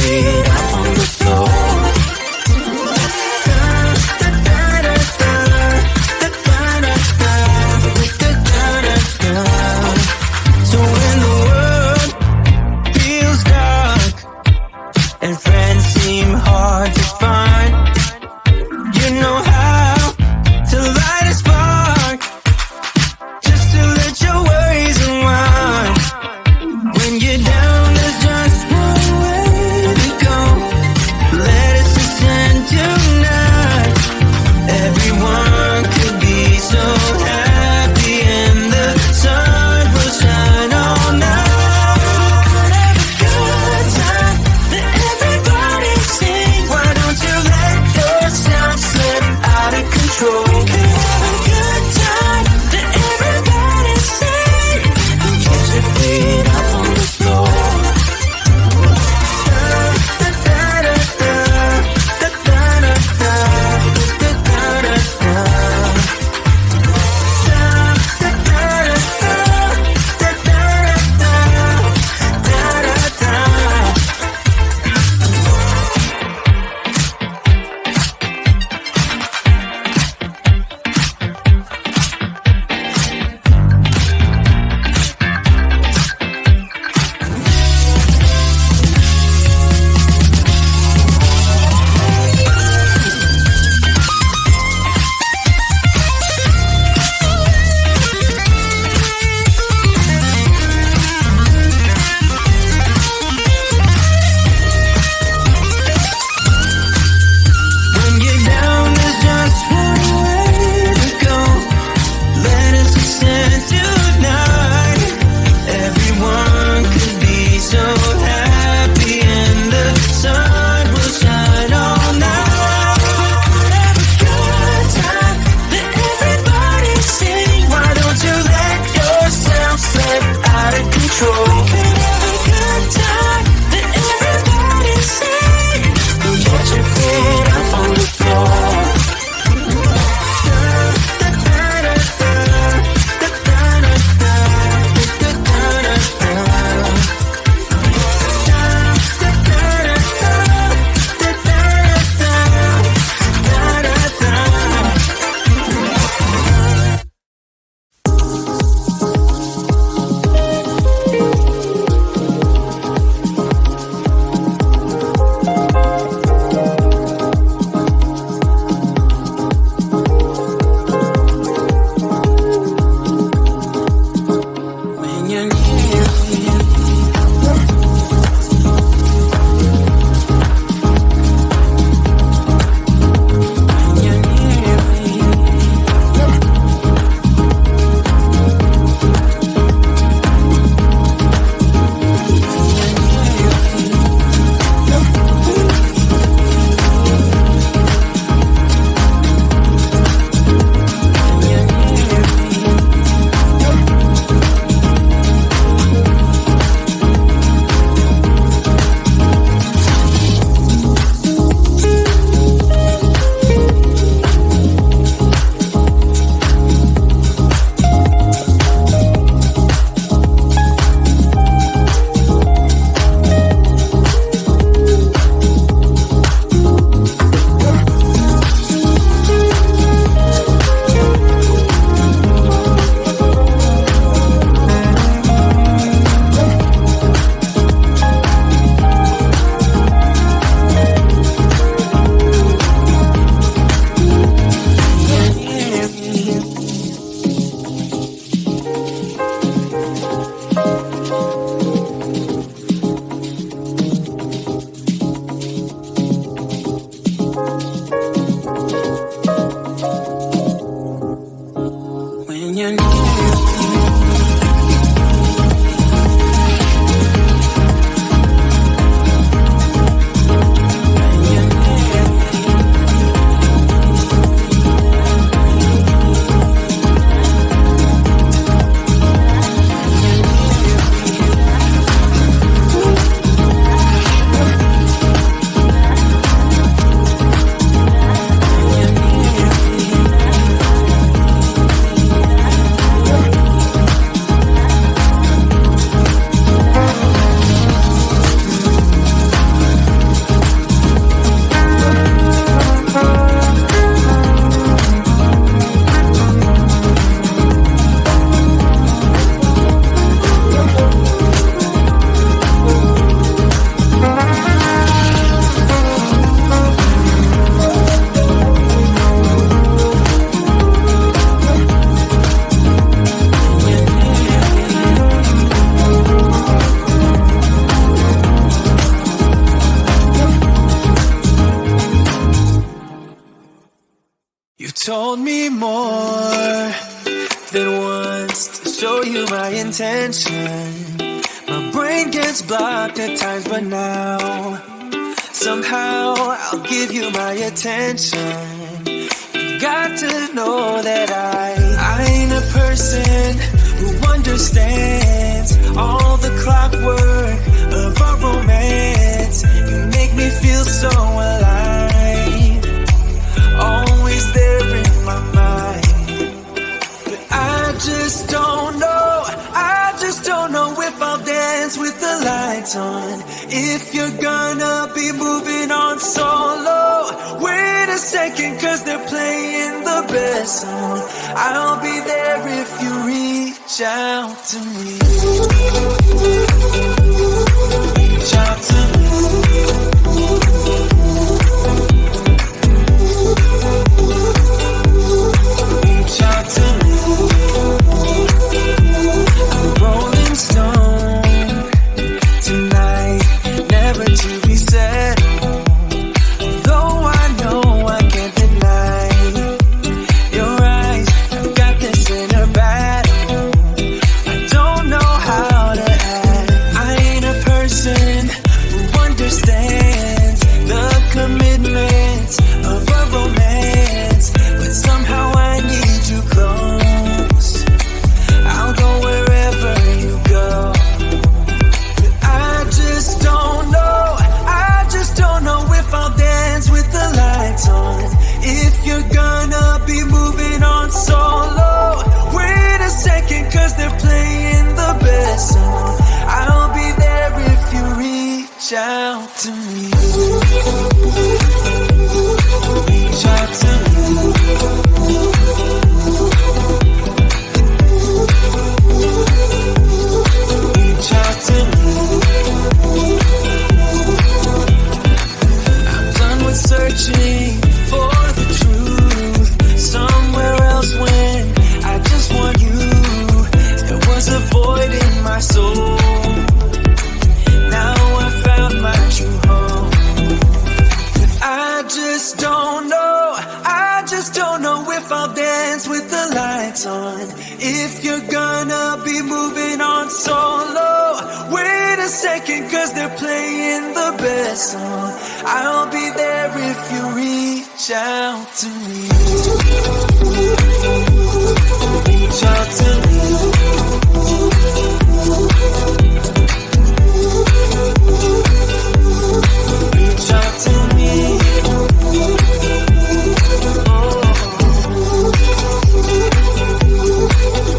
feet up on the floor. told me more than once to show you my intention. My brain gets blocked at times, but now somehow I'll give you my attention. You've got to know that I ain't a person who understands all the clockwork of our romance. You make me feel so alive, always there in my mind. But I just don't know if I'll dance with the lights on. If you're gonna be moving on solo, wait a second, cause they're playing the best song. I'll be there if you reach out to me. Reach out to me. Reach out to me. I'm a rolling stone tonight, never to be settled. Though I know I can't deny your eyes, I've got this inner battle. I don't know how to act. I ain't a person who understands the commitments of a romance, but somehow I need you close. I'll go wherever you go. But I just don't know if I'll dance with the lights on. If you're gonna be moving on solo, wait a second, cause they're playing the best song. I'll be there if you reach out to me. Reach out to me. Reach out to me. I'm done with searching for the truth somewhere else when I just want you. There was a void in my soul. Now I found my true home. But I just don't know if I'll dance with the lights on. If you're gonna be moving on solo, wait a second, cause they're playing the best song. I'll be there if you reach out to me. Reach out to me. Reach out to me.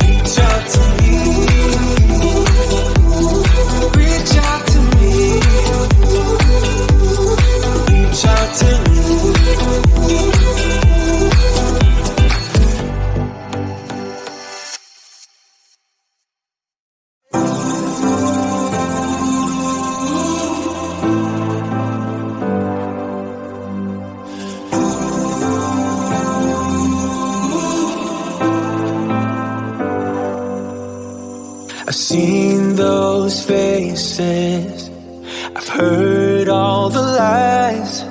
Reach out to me. Reach out to me. Reach out to me. I've seen those faces, I've heard all the lies,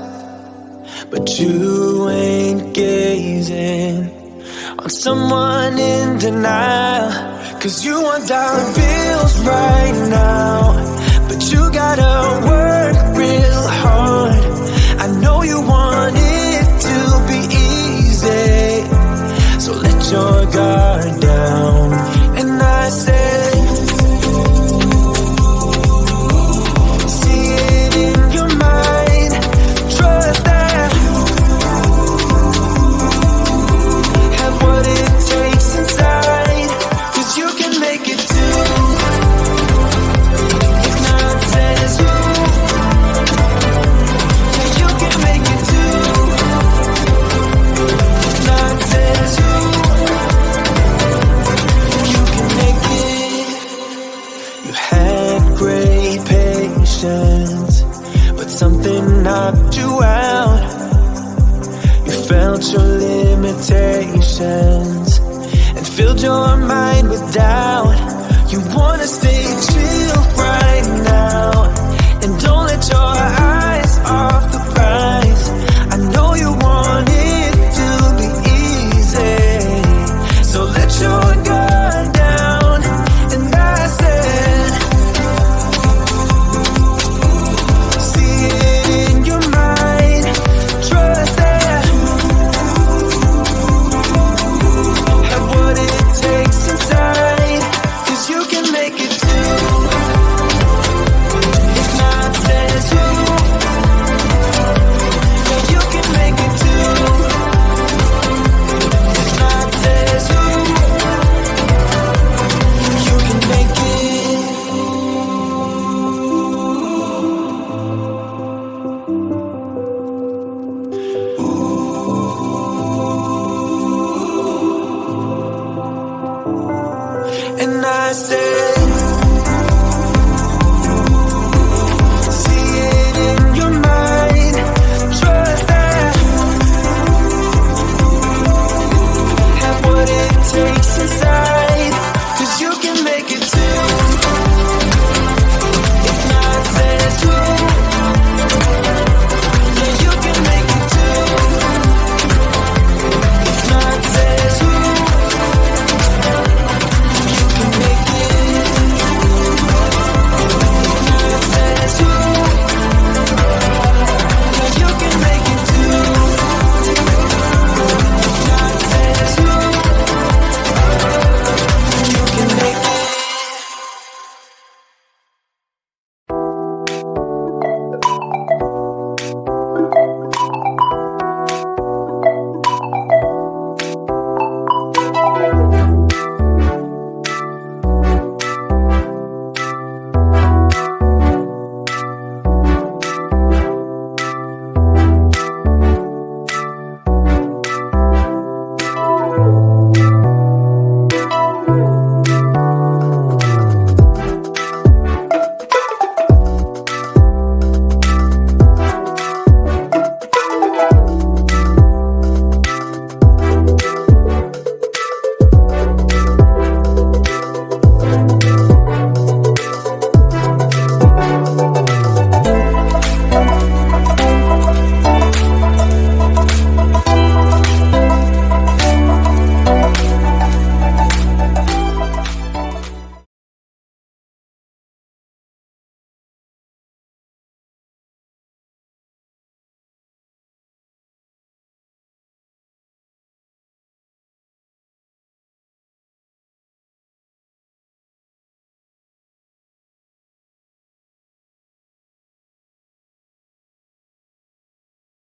but you ain't gazing on someone in denial. Cause you want dollar bills right now, but you gotta work real hard. I know you want it to be easy, so let your guard down. And I said, but something knocked you out. You felt your limitations and filled your mind with doubt. You wanna stay